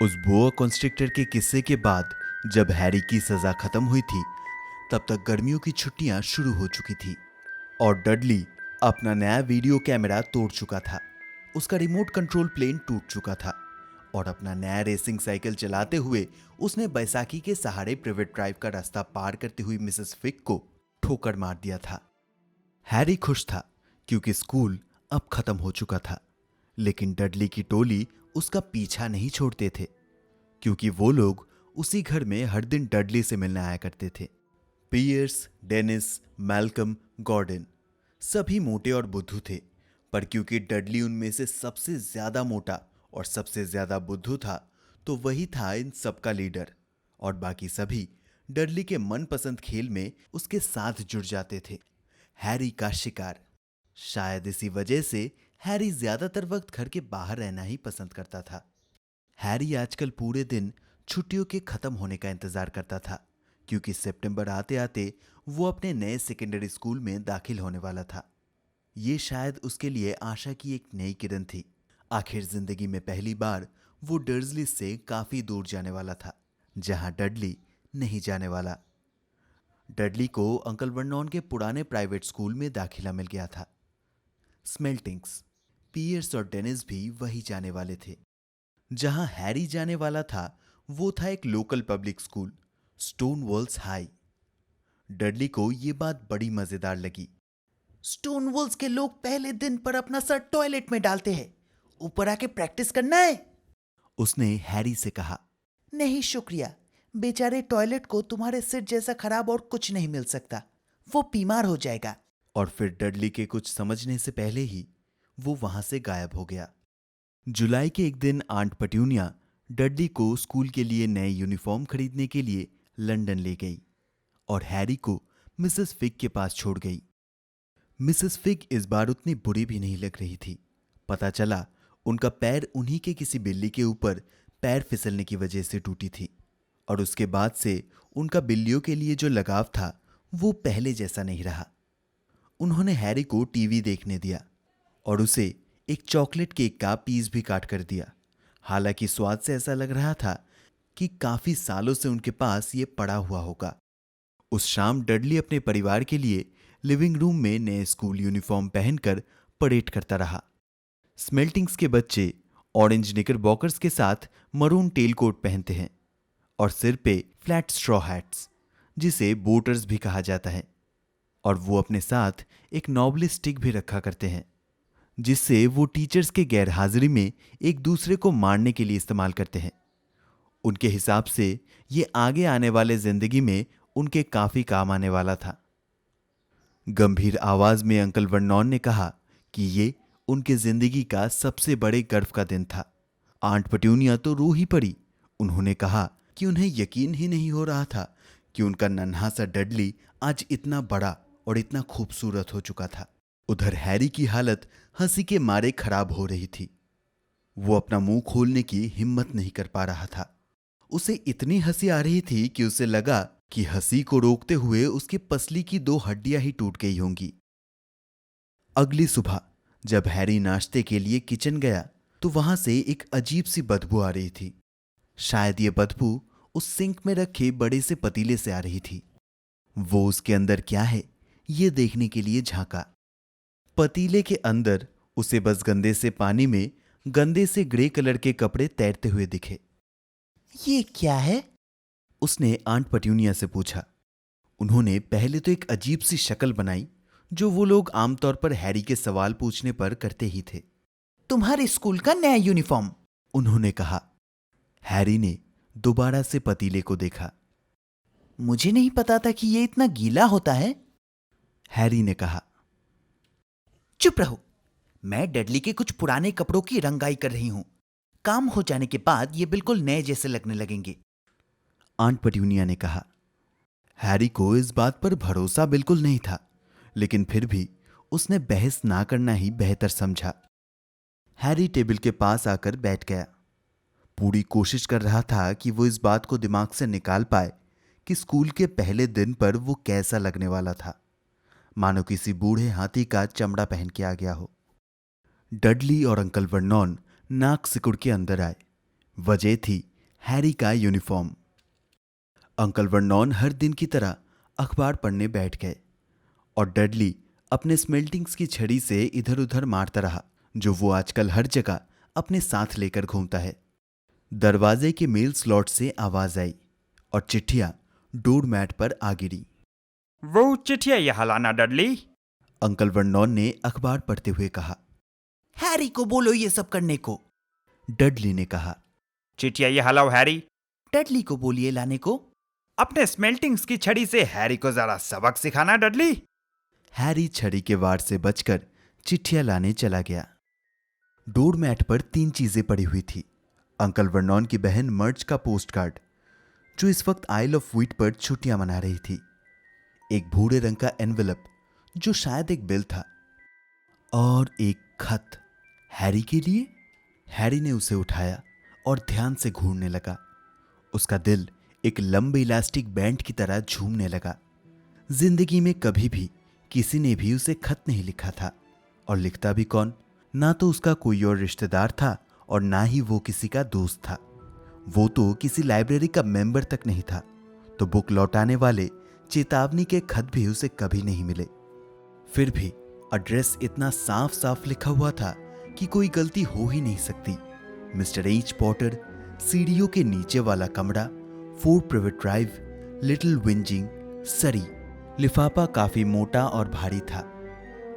उस बोआ कॉन्स्ट्रिक्टर के किस्से के बाद जब हैरी की सजा खत्म हुई थी, तब तक गर्मियों की छुट्टियां शुरू हो चुकी थी और डडली अपना नया वीडियो कैमरा तोड़ चुका था। उसका रिमोट कंट्रोल प्लेन टूट चुका था और अपना नया रेसिंग साइकिल चलाते हुए उसने बैसाखी के सहारे प्राइवेट ड्राइव का रास्ता पार करते हुए मिसेस फिक को ठोकर मार दिया था। हैरी खुश था क्योंकि स्कूल अब खत्म हो चुका था, लेकिन डडली की टोली उसका पीछा नहीं छोड़ते थे क्योंकि वो लोग उसी घर में हर दिन डडली से मिलने आया करते थे। पियर्स, डेनिस, मैल्कम, गॉर्डन सभी मोटे और बुद्धू थे, पर क्योंकि डडली उनमें से सबसे ज्यादा मोटा और सबसे ज्यादा बुद्धू था, तो वही था इन सबका लीडर और बाकी सभी डडली के मनपसंद खेल में उसके साथ जुड़ जाते थे, हैरी का शिकार। शायद इसी वजह से हैरी ज्यादातर वक्त घर के बाहर रहना ही पसंद करता था। हैरी आजकल पूरे दिन छुट्टियों के खत्म होने का इंतजार करता था क्योंकि सितंबर आते आते वो अपने नए सेकेंडरी स्कूल में दाखिल होने वाला था। ये शायद उसके लिए आशा की एक नई किरण थी। आखिर जिंदगी में पहली बार वो डर्जली से काफी दूर जाने वाला था, जहां डडली नहीं जाने वाला। डडली को अंकल वर्नॉन के पुराने प्राइवेट स्कूल में दाखिला मिल गया था। स्मेल्टिंग्स, पियर्स और डेनिस भी वही जाने वाले थे। जहां हैरी जाने वाला था वो था एक local public school, stone walls high. Dudley को ये बात बड़ी मजेदार लगी। स्टोन वॉल्स के लोग पहले दिन पर अपना सर टॉयलेट में डालते हैं। ऊपर आके प्रैक्टिस करना है? उसने हैरी से कहा। नहीं शुक्रिया, बेचारे टॉयलेट को तुम्हारे सिर जैसा खराब और कुछ नहीं मिल सकता। वो बीमार हो जाएगा। और फिर डडली के कुछ समझने से पहले ही वो वहां से गायब हो गया। जुलाई के एक दिन आंट पट्यूनिया डडली को स्कूल के लिए नए यूनिफॉर्म खरीदने के लिए लंदन ले गई और हैरी को मिसेस फिग के पास छोड़ गई। मिसेस फिग इस बार उतनी बुरी भी नहीं लग रही थी। पता चला उनका पैर उन्हीं के किसी बिल्ली के ऊपर पैर फिसलने की वजह से टूटी थी और उसके बाद से उनका बिल्लियों के लिए जो लगाव था वो पहले जैसा नहीं रहा। उन्होंने हैरी को टीवी देखने दिया और उसे एक चॉकलेट केक का पीस भी काट कर दिया। हालांकि स्वाद से ऐसा लग रहा था कि काफी सालों से उनके पास ये पड़ा हुआ होगा। उस शाम डडली अपने परिवार के लिए लिविंग रूम में नए स्कूल यूनिफॉर्म पहनकर परेड करता रहा। स्मेल्टिंग्स के बच्चे ऑरेंज निकरबॉकर्स के साथ मरून टेल कोट पहनते हैं और सिर पे फ्लैट स्ट्रॉ हैट्स, जिसे बोटर्स भी कहा जाता है, और वो अपने साथ एक नॉबली स्टिक भी रखा करते हैं जिससे वो टीचर्स के गैर हाजिरी में एक दूसरे को मारने के लिए इस्तेमाल करते हैं। उनके हिसाब से ये आगे आने वाले जिंदगी में उनके काफी काम आने वाला था। गंभीर आवाज में अंकल वर्नॉन ने कहा कि ये उनके जिंदगी का सबसे बड़े गर्व का दिन था। आंट पट्यूनिया तो रो ही पड़ी। उन्होंने कहा कि उन्हें यकीन ही नहीं हो रहा था कि उनका नन्हा सा डडली आज इतना बड़ा और इतना खूबसूरत हो चुका था। उधर हैरी की हालत हंसी के मारे खराब हो रही थी। वो अपना मुंह खोलने की हिम्मत नहीं कर पा रहा था। उसे इतनी हंसी आ रही थी कि उसे लगा कि हंसी को रोकते हुए उसकी पसली की 2 हड्डियां ही टूट गई होंगी। अगली सुबह जब हैरी नाश्ते के लिए किचन गया तो वहां से एक अजीब सी बदबू आ रही थी। शायद ये बदबू उस सिंक में रखे बड़े से पतीले से आ रही थी। वो उसके अंदर क्या है ये देखने के लिए झांका। पतीले के अंदर उसे बस गंदे से पानी में गंदे से ग्रे कलर के कपड़े तैरते हुए दिखे। ये क्या है? उसने आंट पट्यूनिया से पूछा। उन्होंने पहले तो एक अजीब सी शक्ल बनाई जो वो लोग आमतौर पर हैरी के सवाल पूछने पर करते ही थे। तुम्हारे स्कूल का नया यूनिफॉर्म। उन्होंने कहा। हैरी ने दोबारा से पतीले को देखा। मुझे नहीं पता था कि ये इतना गीला होता है। हैरी ने कहा। चुप रहो, मैं डडली के कुछ पुराने कपड़ों की रंगाई कर रही हूं। काम हो जाने के बाद ये बिल्कुल नए जैसे लगने लगेंगे। आंट पट्यूनिया ने कहा। हैरी को इस बात पर भरोसा बिल्कुल नहीं था, लेकिन फिर भी उसने बहस ना करना ही बेहतर समझा। हैरी टेबल के पास आकर बैठ गया। पूरी कोशिश कर रहा था कि वो इस बात को दिमाग से निकाल पाए कि स्कूल के पहले दिन पर वो कैसा लगने वाला था, मानो किसी बूढ़े हाथी का चमड़ा पहन के आ गया हो। डडली और अंकल वर्नॉन नाक सिकुड़ के अंदर आए। वजह थी हैरी का यूनिफॉर्म। अंकल वर्नॉन हर दिन की तरह अखबार पढ़ने बैठ गए और डडली अपने स्मेल्टिंग्स की छड़ी से इधर उधर मारता रहा, जो वो आजकल हर जगह अपने साथ लेकर घूमता है। दरवाजे के मेल स्लॉट से आवाज आई और चिट्ठियां डोर मैट पर आ गिरी। वो चिट्ठिया यहाँ लाना डडली। अंकल वर्नॉन ने अखबार पढ़ते हुए कहा। हैरी को बोलो ये सब करने को। डडली ने कहा। चिट्ठिया यहाँ लाओ हैरी। डडली को बोलिए लाने को। अपने स्मेल्टिंग्स की छड़ी से हैरी को जरा सबक सिखाना डडली। हैरी छड़ी के वार से बचकर चिट्ठियां लाने चला गया। डोर मैट पर 3 चीजें पड़ी हुई थी। अंकल वर्नॉन की बहन मर्ज का पोस्ट कार्ड, जो इस वक्त आइल ऑफ व्हीट पर छुट्टियां मना रही थी। एक भूरे रंग का एनवेलप, जो शायद एक बिल था, और एक खत हैरी के लिए। हैरी ने उसे उठाया और ध्यान से घूरने लगा। उसका दिल एक लंबे इलास्टिक बैंड की तरह झूमने लगा। जिंदगी में कभी भी किसी ने भी उसे खत नहीं लिखा था, और लिखता भी कौन। ना तो उसका कोई और रिश्तेदार था और ना ही वो किसी का दोस्त था। वो तो किसी लाइब्रेरी का मेंबर तक नहीं था, तो बुक लौटाने वाले चेतावनी के खत भी उसे कभी नहीं मिले। फिर भी एड्रेस इतना साफ साफ लिखा हुआ था कि कोई गलती हो ही नहीं सकती। मिस्टर एच पॉटर, सीढ़ियों के नीचे वाला कमरा, 4 प्राइवेट ड्राइव, लिटिल विंजिंग, सरी। लिफाफा काफी मोटा और भारी था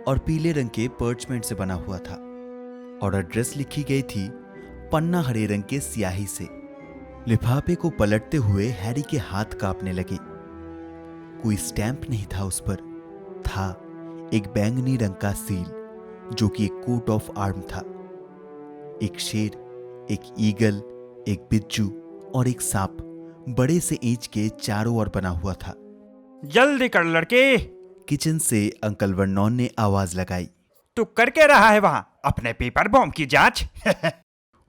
और पीले रंग के पर्चमेंट से बना हुआ था, और एड्रेस लिखी गई थी पन्ना हरे रंग के स्याही से। लिफाफे को पलटते हुए हैरी के हाथ कांपने लगे। कोई स्टैंप नहीं था उस पर। था एक बैंगनी रंग का सील, जो कि एक कोट ऑफ आर्म था। एक शेर, एक ईगल, एक बिज्जू और एक सांप बड़े से इंच के चारों ओर बना हुआ था। जल्दी कर लड़के। किचन से अंकल वर्नॉन ने आवाज लगाई। तू करके रहा है वहां अपने पेपर बॉम्ब की जांच?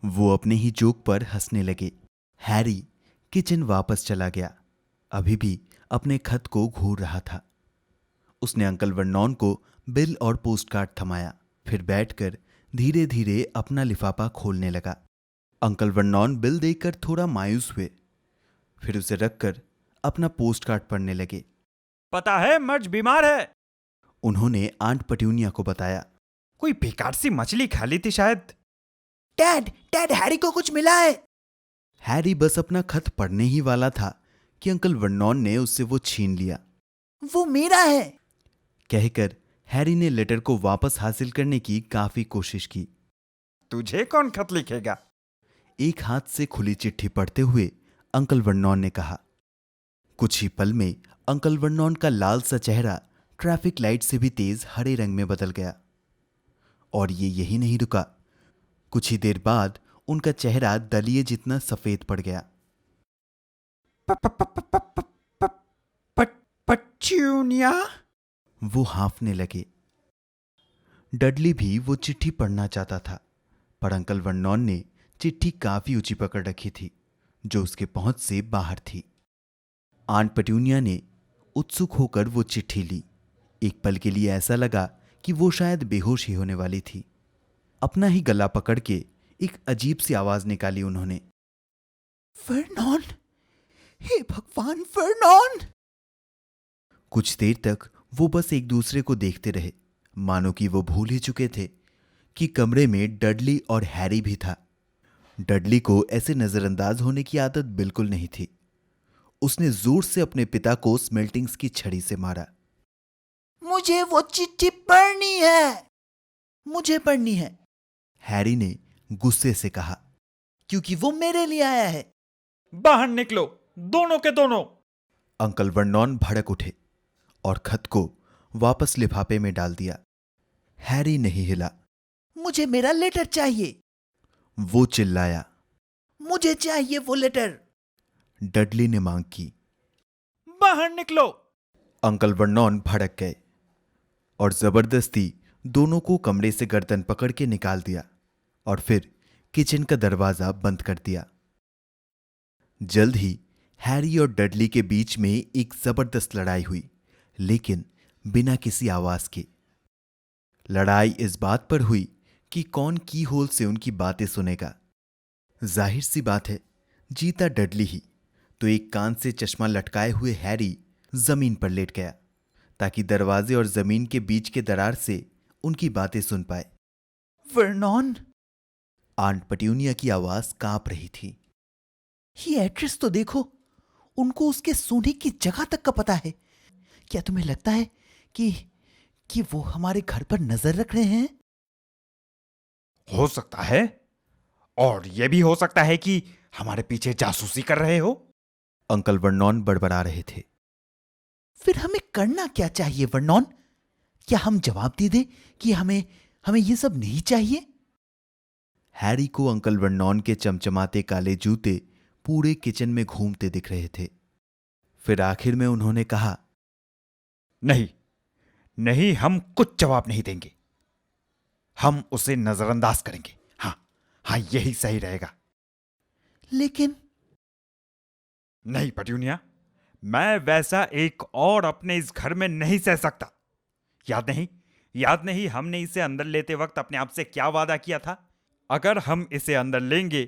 वो अपने ही जोक पर हंसने लगे। हैरी किचन वापस चला गया, अभी भी अपने खत को घूर रहा था। उसने अंकल वर्नॉन को बिल और पोस्ट कार्ड थमाया, फिर बैठकर धीरे धीरे अपना लिफाफा खोलने लगा। अंकल वर्नॉन बिल देखकर थोड़ा मायूस हुए, फिर उसे रखकर अपना पोस्ट कार्ड पढ़ने लगे। पता है मर्ज बीमार है। उन्होंने आंट पट्यूनिया को बताया। कोई बेकार सी मछली खा ली थी शायद। डैड हैरी को कुछ मिला है। हैरी बस अपना खत पढ़ने ही वाला था कि अंकल वर्नॉन ने उससे वो छीन लिया। वो मेरा है, कहकर हैरी ने लेटर को वापस हासिल करने की काफी कोशिश की। तुझे कौन खत लिखेगा? एक हाथ से खुली चिट्ठी पढ़ते हुए अंकल वर्नॉन ने कहा। कुछ ही पल में अंकल वर्नॉन का लाल सा चेहरा ट्रैफिक लाइट से भी तेज हरे रंग में बदल गया। और ये यही नहीं रुका, कुछ ही देर बाद उनका चेहरा दलिये जितना सफेद पड़ गया। पट्यूनिया? वो हाँफने लगे। डडली भी वो चिट्ठी पढ़ना चाहता था, पर अंकल वर्नॉन ने चिट्ठी काफी ऊंची पकड़ रखी थी, जो उसके पहुंच से बाहर थी। आंट पेटूनिया ने उत्सुक होकर वो चिट्ठी ली। एक पल के लिए ऐसा लगा कि वो शायद बेहोश ही होने वाली थी। अपना ही गला पकड़ के एक अजीब सी आवाज निकाली उन्होंने। वर्नॉन, हे भगवान वर्नॉन! कुछ देर तक वो बस एक दूसरे को देखते रहे, मानो कि वो भूल ही चुके थे कि कमरे में डडली और हैरी भी था। डडली को ऐसे नजरअंदाज होने की आदत बिल्कुल नहीं थी। उसने जोर से अपने पिता को स्मेल्टिंग्स की छड़ी से मारा। मुझे वो चिट्ठी पढ़नी है, मुझे पढ़नी है, हैरी ने गुस्से से कहा। क्योंकि वो मेरे लिए आया है। बाहर निकलो, दोनों के दोनों। अंकल वर्नॉन भड़क उठे और खत को वापस लिफाफे में डाल दिया। हैरी नहीं हिला। मुझे मेरा लेटर चाहिए, वो चिल्लाया। मुझे चाहिए वो लेटर। डडली ने मांग की। बाहर निकलो। अंकल वर्नॉन भड़क गए और जबरदस्ती दोनों को कमरे से गर्दन पकड़ के निकाल दिया और फिर किचन का दरवाजा बंद कर दिया। जल्द ही हैरी और डडली के बीच में एक जबरदस्त लड़ाई हुई, लेकिन बिना किसी आवाज के। लड़ाई इस बात पर हुई कि कौन की होल से उनकी बातें सुनेगा। जाहिर सी बात है, जीता डडली ही। तो एक कान से चश्मा लटकाए हुए हैरी जमीन पर लेट गया ताकि दरवाजे और जमीन के बीच के दरार से उनकी बातें सुन पाए। वर्नॉन, आंट पट्यूनिया की आवाज कांप रही थी। ये एड्रेस तो देखो, उनको उसके सोने की जगह तक का पता है। क्या तुम्हें लगता है कि वो हमारे घर पर नजर रख रहे हैं? हो सकता है, और यह भी हो सकता है कि हमारे पीछे जासूसी कर रहे हो। अंकल वर्नॉन बड़बड़ा रहे थे। फिर हमें करना क्या चाहिए वर्नॉन? क्या हम जवाब दे दें कि हमें ये सब नहीं चाहिए? हैरी को अंकल वर्नॉन के चमचमाते काले जूते पूरे किचन में घूमते दिख रहे थे। फिर आखिर में उन्होंने कहा, नहीं नहीं, हम कुछ जवाब नहीं देंगे। हम उसे नजरअंदाज करेंगे। हाँ हाँ, यही सही रहेगा। लेकिन नहीं पट्यूनिया, मैं वैसा एक और अपने इस घर में नहीं सह सकता। याद नहीं हमने इसे अंदर लेते वक्त अपने आप से क्या वादा किया था? अगर हम इसे अंदर लेंगे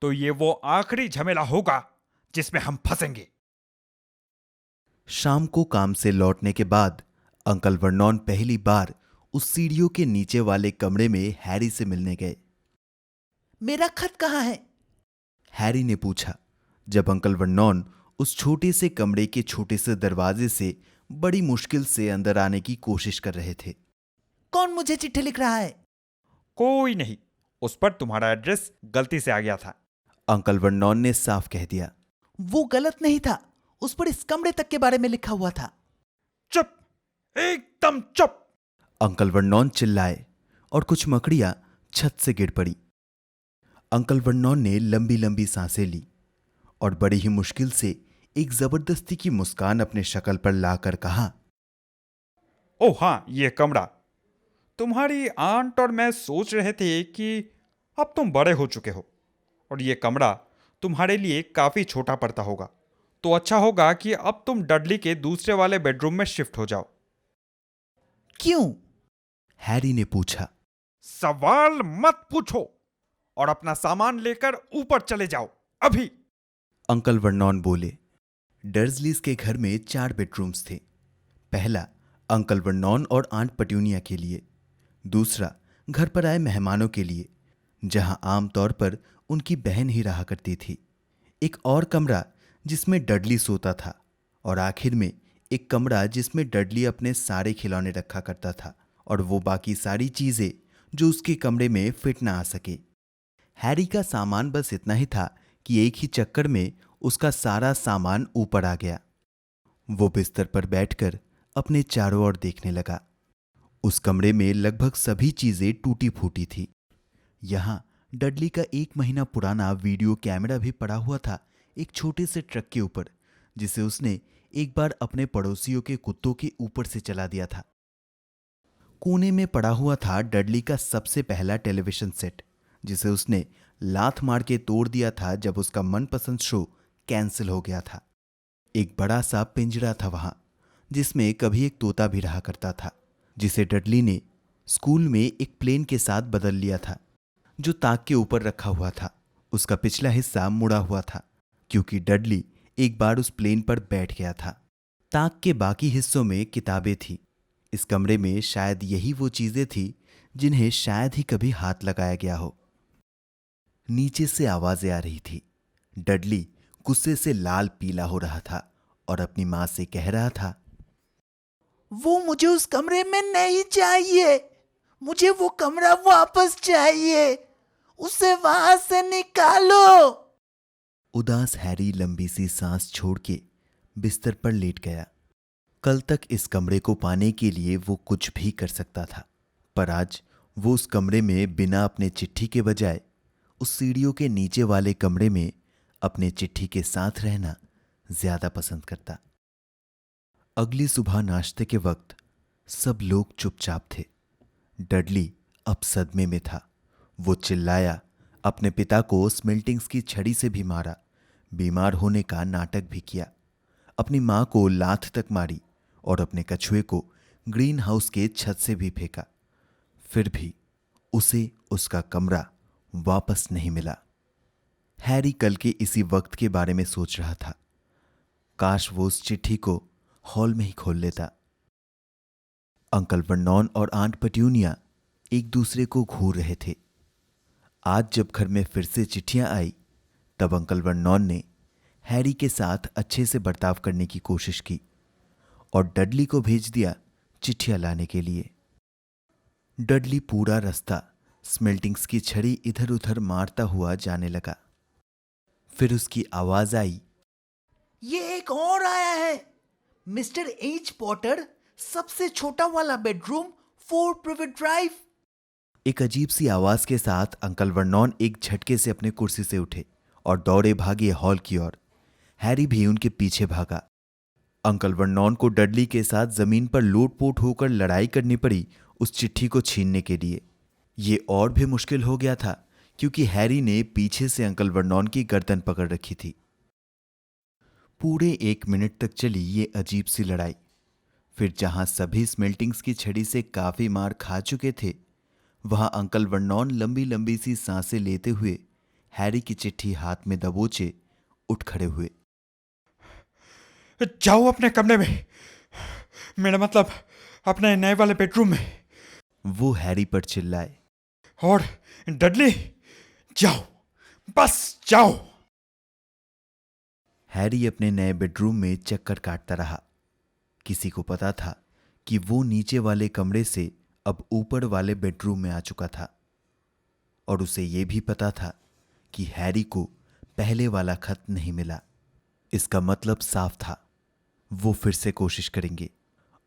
तो ये वो आखिरी झमेला होगा जिसमें हम फंसेंगे। शाम को काम से लौटने के बाद अंकल वर्नॉन पहली बार उस सीढ़ियों के नीचे वाले कमरे में हैरी से मिलने गए। मेरा खत कहाँ है? हैरी ने पूछा जब अंकल वर्नॉन उस छोटे से कमरे के छोटे से दरवाजे से बड़ी मुश्किल से अंदर आने की कोशिश कर रहे थे। कौन मुझे चिट्ठी लिख रहा है? कोई नहीं, उस पर तुम्हारा एड्रेस गलती से आ गया था। अंकल वर्नॉन ने साफ कह दिया। वो गलत नहीं था, उस पर इस कमरे तक के बारे में लिखा हुआ था। चुप, एकदम चुप। अंकल वर्नॉन चिल्लाए और कुछ मकड़ियां छत से गिर पड़ी। अंकल वर्नॉन ने लंबी लंबी सांसें ली और बड़ी ही मुश्किल से एक जबरदस्ती की मुस्कान अपने शक्ल पर लाकर कहा, ओह हाँ, ये कमरा। तुम्हारी आंट और मैं सोच रहे थे कि अब तुम बड़े हो चुके हो और ये कमरा तुम्हारे लिए काफी छोटा पड़ता होगा, तो अच्छा होगा कि अब तुम डडली के दूसरे वाले बेडरूम में शिफ्ट हो जाओ। क्यों? हैरी ने पूछा। सवाल मत पूछो और अपना सामान लेकर ऊपर चले जाओ अभी। अंकल वर्नॉन बोले। डर्जलीज के घर में 4 बेडरूम्स थे। पहला अंकल वर्नॉन और आंट पट्यूनिया के लिए, दूसरा घर पर आए मेहमानों के लिए जहां आमतौर पर उनकी बहन ही रहा करती थी, एक और कमरा जिसमें डडली सोता था, और आखिर में एक कमरा जिसमें डडली अपने सारे खिलौने रखा करता था और वो बाकी सारी चीजें जो उसके कमरे में फिट ना आ सके। हैरी का सामान बस इतना ही था कि एक ही चक्कर में उसका सारा सामान ऊपर आ गया। वो बिस्तर पर बैठकर अपने चारों ओर देखने लगा। उस कमरे में लगभग सभी चीजें टूटी फूटी थी। यहां डडली का 1 महीना पुराना वीडियो कैमरा भी पड़ा हुआ था एक छोटे से ट्रक के ऊपर, जिसे उसने एक बार अपने पड़ोसियों के कुत्तों के ऊपर से चला दिया था। कोने में पड़ा हुआ था डडली का सबसे पहला टेलीविजन सेट, जिसे उसने लात मार के तोड़ दिया था जब उसका मनपसंद शो कैंसिल हो गया था। एक बड़ा सा पिंजरा था वहां, जिसमें कभी एक तोता भी रहा करता था, जिसे डडली ने स्कूल में एक प्लेन के साथ बदल लिया था, जो ताक के ऊपर रखा हुआ था। उसका पिछला हिस्सा मुड़ा हुआ था क्योंकि डडली एक बार उस प्लेन पर बैठ गया था। ताक के बाकी हिस्सों में किताबें थी। इस कमरे में शायद यही वो चीजें थी जिन्हें शायद ही कभी हाथ लगाया गया हो। नीचे से आवाजें आ रही थी। डडली गुस्से से लाल पीला हो रहा था और अपनी मां से कह रहा था, वो मुझे उस कमरे में नहीं चाहिए, मुझे वो कमरा वापस चाहिए, उसे वहां से निकालो। उदास हैरी लंबी सी सांस छोड़ के बिस्तर पर लेट गया। कल तक इस कमरे को पाने के लिए वो कुछ भी कर सकता था, पर आज वो उस कमरे में बिना अपने चिट्ठी के बजाय उस सीढ़ियों के नीचे वाले कमरे में अपने चिट्ठी के साथ रहना ज्यादा पसंद करता। अगली सुबह नाश्ते के वक्त सब लोग चुपचाप थे। डडली अब सदमे में था। वो चिल्लाया, अपने पिता को स्मिल्टिंग्स की छड़ी से भी मारा, बीमार होने का नाटक भी किया, अपनी मां को लात तक मारी और अपने कछुए को ग्रीन हाउस के छत से भी फेंका। फिर भी उसे उसका कमरा वापस नहीं मिला। हैरी कल के इसी वक्त के बारे में सोच रहा था। काश वो उस चिट्ठी को हॉल में ही खोल लेता। अंकल वर्नॉन और आंट पेट्यूनिया एक दूसरे को घूर रहे थे। आज जब घर में फिर से चिट्ठियां आई, तब अंकल वर्नॉन ने हैरी के साथ अच्छे से बर्ताव करने की कोशिश की और डडली को भेज दिया चिट्ठियां लाने के लिए। डडली पूरा रास्ता स्मेल्टिंग्स की छड़ी इधर उधर मारता हुआ जाने लगा। फिर उसकी आवाज आई, ये एक और आया है। मिस्टर एच पॉटर, सबसे छोटा वाला बेडरूम, 4 प्रिवेट ड्राइव। एक अजीब सी आवाज के साथ अंकल वर्नॉन एक झटके से अपने कुर्सी से उठे और दौड़े भागे हॉल की ओर। हैरी भी उनके पीछे भागा। अंकल वर्नॉन को डडली के साथ जमीन पर लोटपोट होकर लड़ाई करनी पड़ी उस चिट्ठी को छीनने के लिए। ये और भी मुश्किल हो गया था क्योंकि हैरी ने पीछे से अंकल वर्नॉन की गर्दन पकड़ रखी थी। पूरे 1 मिनट तक चली ये अजीब सी लड़ाई। फिर जहां सभी स्मेल्टिंग्स की छड़ी से काफी मार खा चुके थे, वहां अंकल वर्नॉन लंबी लंबी सी सांसें लेते हुए हैरी की चिट्ठी हाथ में दबोचे उठ खड़े हुए। जाओ अपने कमरे में, मेरा मतलब अपने नए वाले बेडरूम में। वो हैरी पर चिल्लाए। और डडली, जाओ, बस जाओ। हैरी अपने नए बेडरूम में चक्कर काटता रहा। किसी को पता था कि वो नीचे वाले कमरे से अब ऊपर वाले बेडरूम में आ चुका था, और उसे ये भी पता था कि हैरी को पहले वाला खत नहीं मिला। इसका मतलब साफ था, वो फिर से कोशिश करेंगे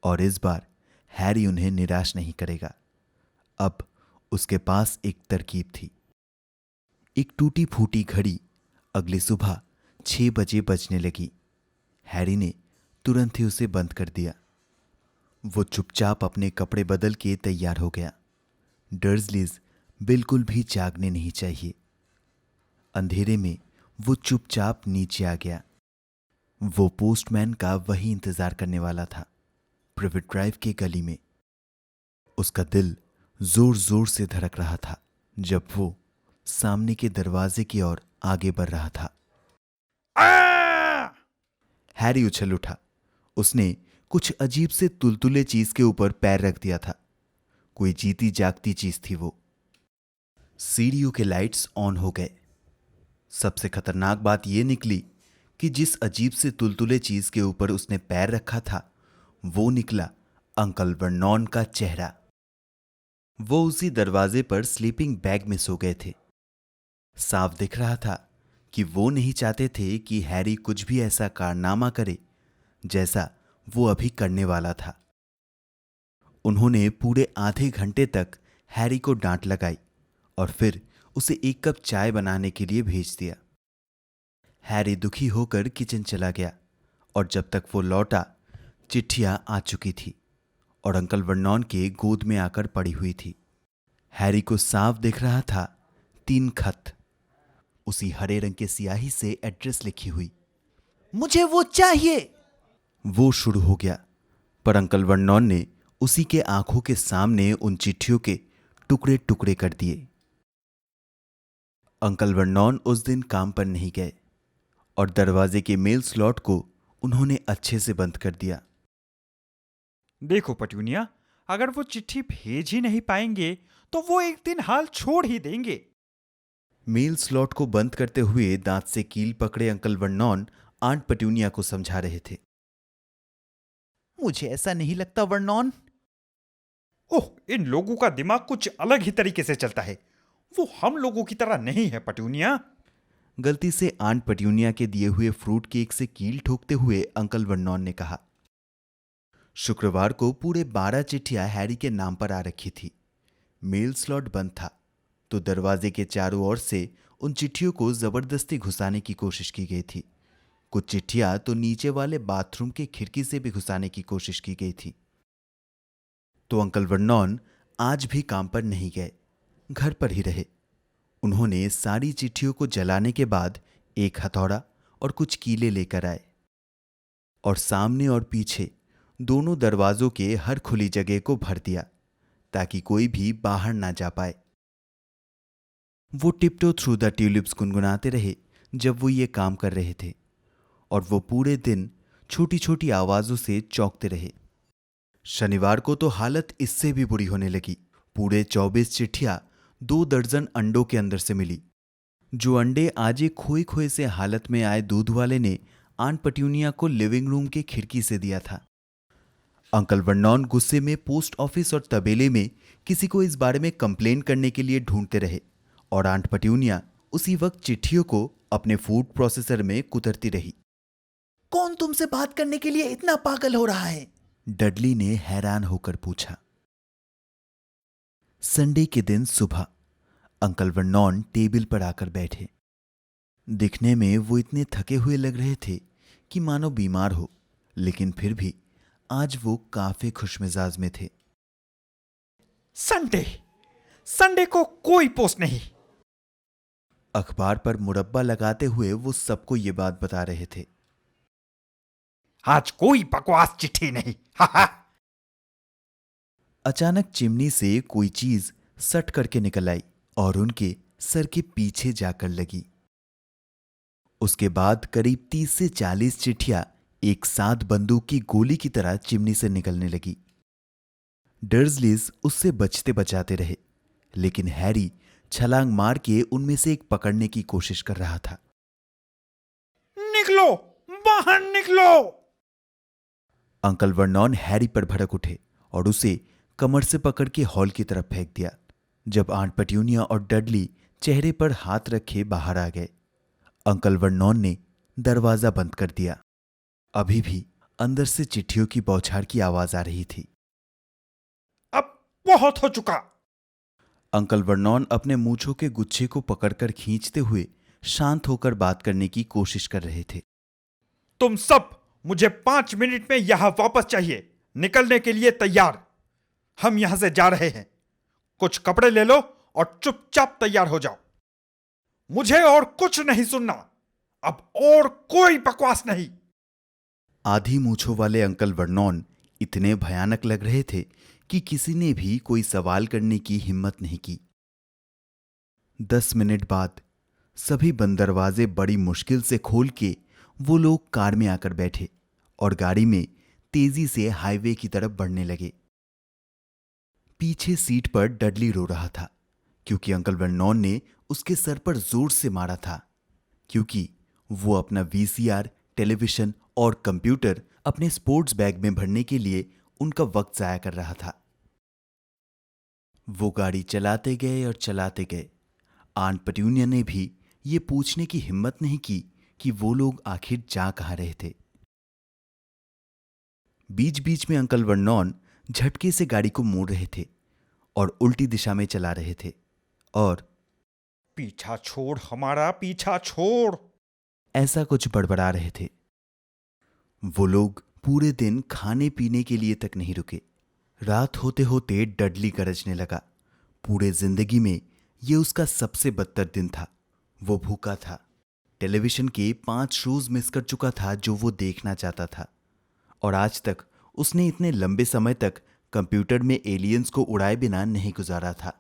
और इस बार हैरी उन्हें निराश नहीं करेगा। अब उसके पास एक तरकीब थी। एक टूटी फूटी घड़ी अगली सुबह 6 बजे बजने लगी। हैरी ने तुरंत ही उसे बंद कर दिया। वो चुपचाप अपने कपड़े बदल के तैयार हो गया। डर्सलीज बिल्कुल भी जागने नहीं चाहिए। अंधेरे में वो चुपचाप नीचे आ गया। वो पोस्टमैन का वही इंतजार करने वाला था, प्रिवेट ड्राइव के गली में। उसका दिल जोर जोर से धड़क रहा था जब वो सामने के दरवाजे की ओर आगे बढ़ रहा था। हैरी उछल उठा। उसने कुछ अजीब से तुलतुले चीज के ऊपर पैर रख दिया था। कोई जीती जागती चीज थी वो। सीढ़ियों के लाइट्स ऑन हो गए। सबसे खतरनाक बात यह निकली कि जिस अजीब से तुलतुले चीज के ऊपर उसने पैर रखा था, वो निकला अंकल वर्नॉन का चेहरा। वो उसी दरवाजे पर स्लीपिंग बैग में सो गए थे। साफ दिख रहा था कि वो नहीं चाहते थे कि हैरी कुछ भी ऐसा कारनामा करे जैसा वो अभी करने वाला था। उन्होंने पूरे आधे घंटे तक हैरी को डांट लगाई और फिर उसे 1 कप चाय बनाने के लिए भेज दिया। हैरी दुखी होकर किचन चला गया और जब तक वो लौटा, चिट्ठियां आ चुकी थी और अंकल वर्नॉन के गोद में आकर पड़ी हुई थी। हैरी को साफ दिख रहा था 3 खत, उसी हरे रंग के स्याही से एड्रेस लिखी हुई। मुझे वो चाहिए। वो शुरू हो गया, पर अंकल वर्नॉन ने उसी के आंखों के सामने उन चिट्ठियों के टुकड़े टुकड़े कर दिए। अंकल वर्नॉन उस दिन काम पर नहीं गए और दरवाजे के मेल स्लॉट को उन्होंने अच्छे से बंद कर दिया। देखो पेट्यूनिया, अगर वो चिट्ठी भेज ही नहीं पाएंगे तो वो एक दिन हाल छोड़ ही देंगे। मेल स्लॉट को बंद करते हुए दांत से कील पकड़े अंकल वर्नॉन आंट पेट्यूनिया को समझा रहे थे। मुझे ऐसा नहीं लगता वर्नॉन। ओह, इन लोगों का दिमाग कुछ अलग ही तरीके से चलता है। वो हम लोगों की तरह नहीं है पेट्यूनिया। गलती से आंट पेट्यूनिया के दिए हुए फ्रूट केक से कील ठोकते हुए अंकल वर्नॉन ने कहा। शुक्रवार को पूरे 12 चिट्ठियां हैरी के नाम पर आ रखी थी। मेल स्लॉट बंद था तो दरवाजे के चारों ओर से उन चिट्ठियों को जबरदस्ती घुसाने की कोशिश की गई थी। कुछ चिट्ठियां तो नीचे वाले बाथरूम की खिड़की से भी घुसाने की कोशिश की गई थी। तो अंकल वर्नॉन आज भी काम पर नहीं गए, घर पर ही रहे। उन्होंने सारी चिट्ठियों को जलाने के बाद एक हथौड़ा और कुछ कीले लेकर आए और सामने और पीछे दोनों दरवाजों के हर खुली जगह को भर दिया ताकि कोई भी बाहर ना जा पाए। वो टिप्टो थ्रू द ट्यूलिप्स गुनगुनाते रहे जब वो ये काम कर रहे थे, और वो पूरे दिन छोटी छोटी आवाजों से चौंकते रहे। शनिवार को तो हालत इससे भी बुरी होने लगी। पूरे 24 चिट्ठियां 2 दर्जन अंडों के अंदर से मिली। जो अंडे आज एक खोए खोए से हालत में आए दूध वाले ने आंट पट्यूनिया को लिविंग रूम के खिड़की से दिया था। अंकल वर्नॉन गुस्से में पोस्ट ऑफिस और तबेले में किसी को इस बारे में कंप्लेन करने के लिए ढूंढते रहे, और आंट पट्यूनिया उसी वक्त चिट्ठियों को अपने फूड प्रोसेसर में कुतरती रही। कौन तुमसे बात करने के लिए इतना पागल हो रहा है? डडली ने हैरान होकर पूछा। संडे के दिन सुबह अंकल वर्नॉन टेबल पर आकर बैठे। दिखने में वो इतने थके हुए लग रहे थे कि मानो बीमार हो, लेकिन फिर भी आज वो काफी खुशमिजाज में थे। संडे को कोई पोस्ट नहीं। अखबार पर मुरब्बा लगाते हुए वो सबको ये बात बता रहे थे। आज कोई बकवास चिट्ठी नहीं। हा हा। अचानक चिमनी से कोई चीज सट करके निकल आई और उनके सर के पीछे जाकर लगी। उसके बाद करीब 30 से 40 चिट्ठियां एक साथ बंदूक की गोली की तरह चिमनी से निकलने लगी। डर्जलीज उससे बचते बचाते रहे, लेकिन हैरी छलांग मार के उनमें से एक पकड़ने की कोशिश कर रहा था। निकलो, बाहर निकलो। अंकल वर्नॉन हैरी पर भड़क उठे और उसे कमर से पकड़ के हॉल की तरफ फेंक दिया। जब आंट पट्यूनिया और डडली चेहरे पर हाथ रखे बाहर आ गए, अंकल वर्नॉन ने दरवाजा बंद कर दिया। अभी भी अंदर से चिट्ठियों की बौछार की आवाज आ रही थी। अब बहुत हो चुका। अंकल वर्नॉन अपने मूंछों के गुच्छे को पकड़कर खींचते हुए शांत होकर बात करने की कोशिश कर रहे थे। तुम सब मुझे 5 मिनट में यहां वापस चाहिए। निकलने के लिए तैयार। हम यहां से जा रहे हैं। कुछ कपड़े ले लो और चुपचाप तैयार हो जाओ। मुझे और कुछ नहीं सुनना। अब और कोई बकवास नहीं। आधी मूंछों वाले अंकल वर्नॉन इतने भयानक लग रहे थे कि किसी ने भी कोई सवाल करने की हिम्मत नहीं की। 10 मिनट बाद सभी बंद दरवाजे बड़ी मुश्किल से खोल के वो लोग कार में आकर बैठे और गाड़ी में तेजी से हाईवे की तरफ बढ़ने लगे। पीछे सीट पर डडली रो रहा था क्योंकि अंकल वर्नॉन ने उसके सर पर जोर से मारा था, क्योंकि वो अपना वीसीआर, टेलीविजन और कंप्यूटर अपने स्पोर्ट्स बैग में भरने के लिए उनका वक्त जाया कर रहा था। वो गाड़ी चलाते गए और चलाते गए। आंट पट्यूनिया ने भी ये पूछने की हिम्मत नहीं की कि वो लोग आखिर जा कहां रहे थे। बीच बीच में अंकल वर्नॉन झटके से गाड़ी को मोड़ रहे थे और उल्टी दिशा में चला रहे थे और पीछा छोड़, हमारा पीछा छोड़, ऐसा कुछ बड़बड़ा रहे थे। वो लोग पूरे दिन खाने पीने के लिए तक नहीं रुके। रात होते होते डडली गरजने लगा। पूरे जिंदगी में ये उसका सबसे बदतर दिन था। वो भूखा था। टेलीविजन के 5 शोज मिस कर चुका था जो वो देखना चाहता था, और आज तक उसने इतने लंबे समय तक कंप्यूटर में एलियंस को उड़ाए बिना नहीं गुजारा था।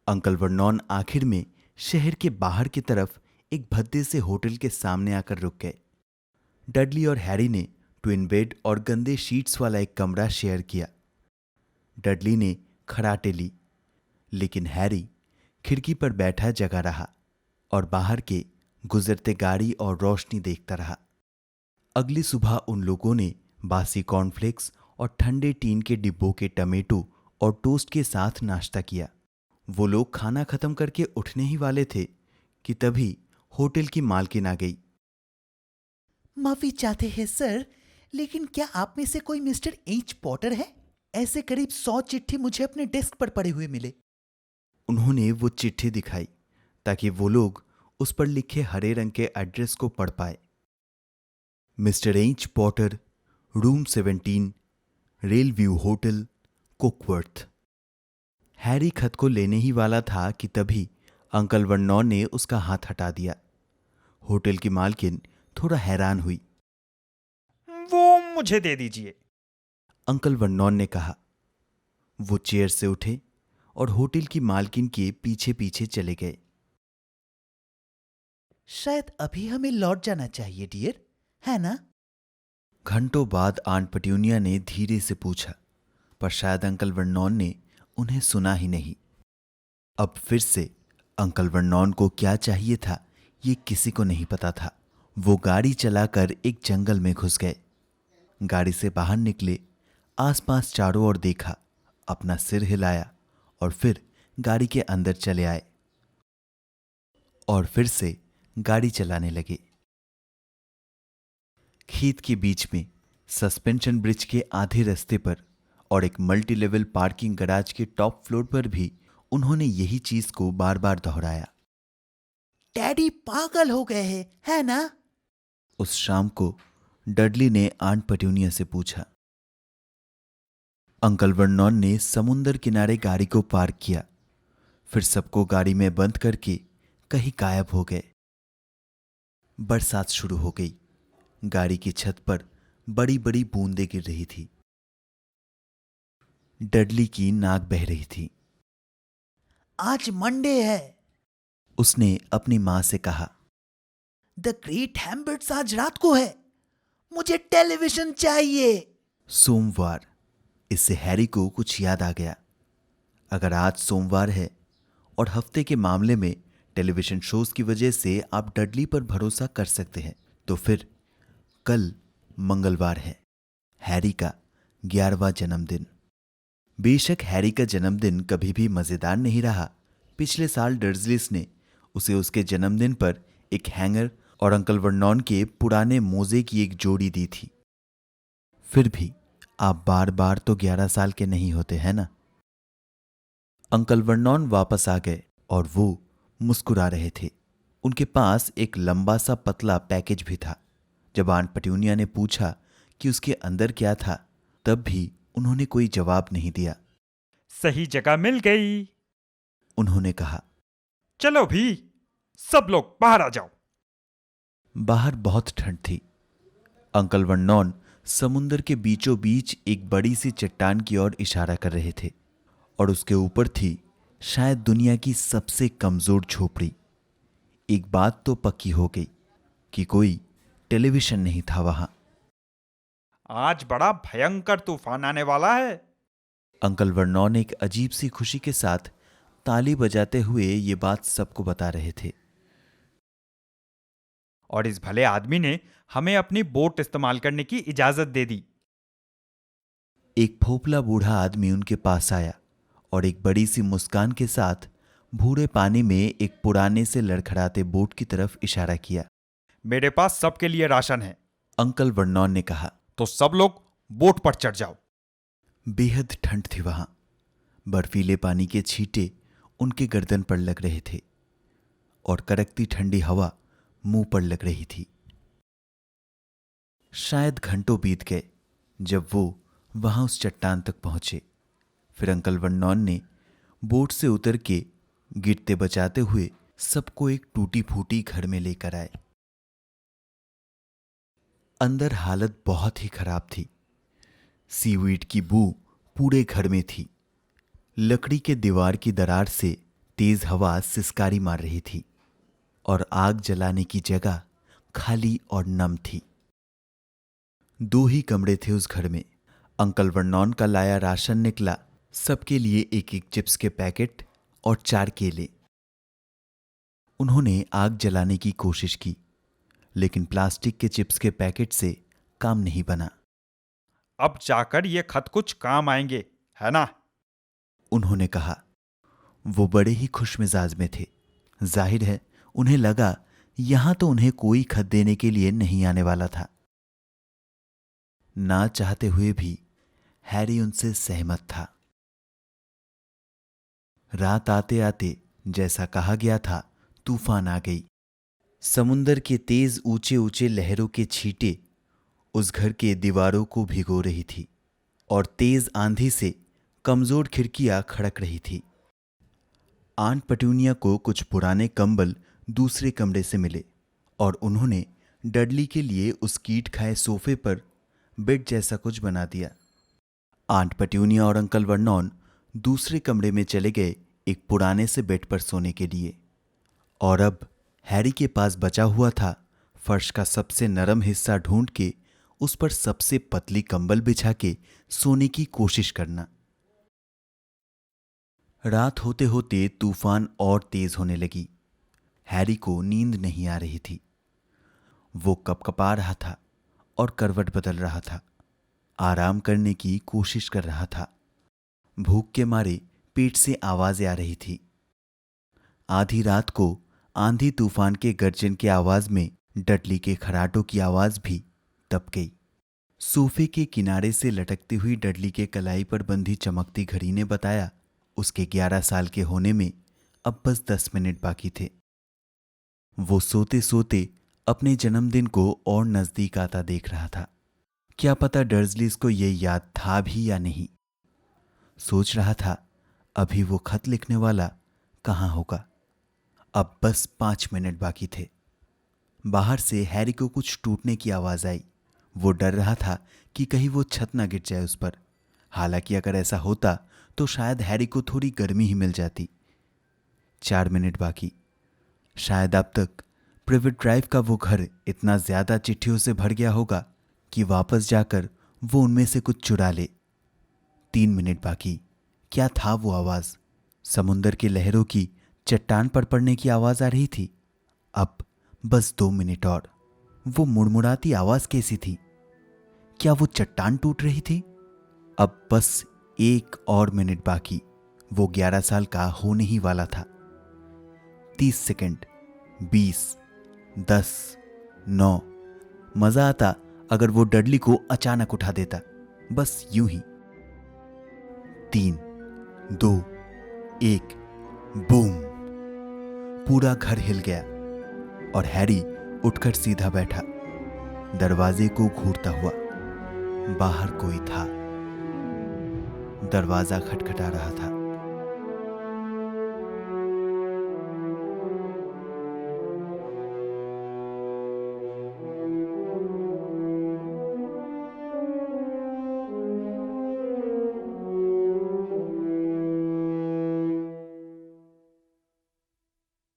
अंकल वर्नॉन आखिर में शहर के बाहर की तरफ एक भद्दे से होटल के सामने आकर रुक गए। डडली और हैरी ने ट्विन बेड और गंदे शीट्स वाला एक कमरा शेयर किया। डडली ने खराटे ली, लेकिन हैरी खिड़की पर बैठा जगा रहा और बाहर के गुजरते गाड़ी और रोशनी देखता रहा। अगली सुबह उन लोगों ने बासी कॉर्नफ्लेक्स और ठंडे टीन के डिब्बों के टमेटो और टोस्ट के साथ नाश्ता किया। वो लोग खाना खत्म करके उठने ही वाले थे कि तभी होटल की मालकिन आ गई। माफी चाहते हैं सर, लेकिन क्या आप में से कोई मिस्टर एच पॉटर है? ऐसे करीब 100 चिट्ठी मुझे अपने डेस्क पर पड़े हुए मिले। उन्होंने वो चिट्ठी दिखाई ताकि वो लोग उस पर लिखे हरे रंग के एड्रेस को पढ़ पाए। Mister H Potter, room 17, rail view hotel, Cookworth. Harry खत को लेने ही वाला था कि तभी अंकल वर्नॉन ने उसका हाथ हटा दिया। होटल की मालकिन थोड़ा हैरान हुई। वो मुझे दे दीजिए, अंकल वर्नॉन ने कहा। वो चेयर से उठे और होटल की मालकिन के पीछे पीछे चले गए। शायद अभी हमें लौट जाना चाहिए डियर, है ना? घंटों बाद आंट पट्यूनिया ने धीरे से पूछा, पर शायद अंकल वर्नॉन ने उन्हें सुना ही नहीं। अब फिर से अंकल वर्नॉन को क्या चाहिए था ये किसी को नहीं पता था। वो गाड़ी चलाकर एक जंगल में घुस गए। गाड़ी से बाहर निकले, आसपास चारों ओर देखा, अपना सिर हिलाया और फिर गाड़ी के अंदर चले आए और फिर से गाड़ी चलाने लगे। खेत के बीच में सस्पेंशन ब्रिज के आधे रास्ते पर और एक मल्टी लेवल पार्किंग गराज के टॉप फ्लोर पर भी उन्होंने यही चीज को बार बार दोहराया। डैडी पागल हो गए हैं, है ना? उस शाम को डडली ने आंट पट्यूनिया से पूछा। अंकल वर्नॉन ने समुंदर किनारे गाड़ी को पार्क किया, फिर सबको गाड़ी में बंद करके कहीं गायब हो गए। बरसात शुरू हो गई। गाड़ी की छत पर बड़ी बड़ी बूंदें गिर रही थी। डडली की नाक बह रही थी। आज मंडे है, उसने अपनी मां से कहा। द ग्रेट हैम्बर्ट्स आज रात को है, मुझे टेलीविजन चाहिए। सोमवार। इससे हैरी को कुछ याद आ गया। अगर आज सोमवार है और हफ्ते के मामले में टेलीविजन शोज की वजह से आप डडली पर भरोसा कर सकते हैं, तो फिर कल मंगलवार है, हैरी का 11वां जन्मदिन। बेशक हैरी का जन्मदिन कभी भी मजेदार नहीं रहा। पिछले साल डर्जलिस ने उसे उसके जन्मदिन पर एक हैंगर और अंकल वर्नॉन के पुराने मोजे की एक जोड़ी दी थी। फिर भी आप बार बार तो 11 साल के नहीं होते हैं ना। अंकल वर्नॉन वापस आ गए और वो मुस्कुरा रहे थे। उनके पास एक लंबा सा पतला पैकेज भी था। जब आंट पट्यूनिया ने पूछा कि उसके अंदर क्या था, तब भी उन्होंने कोई जवाब नहीं दिया। सही जगह मिल गई, उन्होंने कहा। चलो भी, सब लोग बाहर आ जाओ। बाहर बहुत ठंड थी। अंकल वर्नॉन समुंदर के बीचों बीच एक बड़ी सी चट्टान की ओर इशारा कर रहे थे और उसके ऊपर थी शायद दुनिया की सबसे कमजोर झोपड़ी। एक बात तो पक्की हो गई कि कोई टेलीविजन नहीं था वहां। आज बड़ा भयंकर तूफान आने वाला है। अंकल वर्नॉन एक अजीब सी खुशी के साथ ताली बजाते हुए ये बात सबको बता रहे थे। और इस भले आदमी ने हमें अपनी बोट इस्तेमाल करने की इजाजत दे दी। एक फोपला बूढ़ा आदमी उनके पास आया और एक बड़ी सी मुस्कान के साथ भूरे पानी में एक पुराने से लड़खड़ाते बोट की तरफ इशारा किया। मेरे पास सबके लिए राशन है, अंकल वर्नॉन ने कहा। तो सब लोग बोट पर चढ़ जाओ। बेहद ठंड थी वहां। बर्फीले पानी के छींटे उनके गर्दन पर लग रहे थे और कड़कती ठंडी हवा मुंह पर लग रही थी। शायद घंटों बीत गए जब वो वहां उस चट्टान तक पहुंचे। फिर अंकल वर्नॉन ने बोट से उतर के गिरते बचाते हुए सबको एक टूटी फूटी घर में लेकर आए। अंदर हालत बहुत ही खराब थी। सीवीड की बू पूरे घर में थी। लकड़ी के दीवार की दरार से तेज हवा सिसकारी मार रही थी और आग जलाने की जगह खाली और नम थी। 2 ही कमरे थे उस घर में। अंकल वर्नॉन का लाया राशन निकला, सबके लिए एक एक चिप्स के पैकेट और 4 केले। उन्होंने आग जलाने की कोशिश की, लेकिन प्लास्टिक के चिप्स के पैकेट से काम नहीं बना। अब जाकर ये खत कुछ काम आएंगे, है ना? उन्होंने कहा। वो बड़े ही खुश मिजाज में थे। जाहिर है उन्हें लगा यहां तो उन्हें कोई खत देने के लिए नहीं आने वाला था। ना चाहते हुए भी हैरी उनसे सहमत था। रात आते आते जैसा कहा गया था, तूफान आ गई। समुंदर के तेज ऊंचे ऊंचे लहरों के छींटे उस घर के दीवारों को भिगो रही थी और तेज आंधी से कमजोर खिड़कियां खड़क रही थी। आंट पट्यूनिया को कुछ पुराने कंबल दूसरे कमरे से मिले और उन्होंने डडली के लिए उस कीट खाए सोफे पर बेड जैसा कुछ बना दिया। आंट पट्यूनिया और अंकल वर्नॉन दूसरे कमरे में चले गए एक पुराने से बेड पर सोने के लिए। और अब हैरी के पास बचा हुआ था फर्श का सबसे नरम हिस्सा ढूंढ के उस पर सबसे पतली कंबल बिछा के सोने की कोशिश करना। रात होते होते तूफान और तेज होने लगी। हैरी को नींद नहीं आ रही थी। वो कपकपा रहा था और करवट बदल रहा था, आराम करने की कोशिश कर रहा था। भूख के मारे पेट से आवाजें आ रही थी। आधी रात को आंधी तूफान के गर्जन की आवाज में डडली के खराटों की आवाज भी दब गई। सोफे के किनारे से लटकती हुई डडली के कलाई पर बंधी चमकती घड़ी ने बताया उसके 11 साल के होने में अब बस 10 मिनट बाकी थे। वो सोते सोते अपने जन्मदिन को और नजदीक आता देख रहा था। क्या पता डर्जलीज को यह याद था भी या नहीं। सोच रहा था अभी वो खत लिखने वाला कहाँ होगा। अब बस 5 मिनट बाकी थे। बाहर से हैरी को कुछ टूटने की आवाज आई। वो डर रहा था कि कहीं वो छत ना गिर जाए उस पर। हालांकि अगर ऐसा होता तो शायद हैरी को थोड़ी गर्मी ही मिल जाती। 4 मिनट बाकी। शायद अब तक प्रिवेट ड्राइव का वो घर इतना ज्यादा चिट्ठियों से भर गया होगा कि वापस जाकर वो उनमें से कुछ चुरा ले। 3 मिनट बाकी। क्या था वो आवाज? समुंदर की लहरों की चट्टान पर पड़ने की आवाज आ रही थी। अब बस 2 मिनट और। वो मुड़मुड़ाती आवाज कैसी थी? क्या वो चट्टान टूट रही थी? अब बस 1 और मिनट बाकी। वो 11 साल का होने ही वाला था। 30 सेकंड, 20, 10, 9। मजा आता अगर वो डडली को अचानक उठा देता, बस यूं ही। 3, 2, 1, बूम। पूरा घर हिल गया और हैरी उठकर सीधा बैठा, दरवाजे को घूरता हुआ। बाहर कोई था। दरवाजा खटखटा रहा था।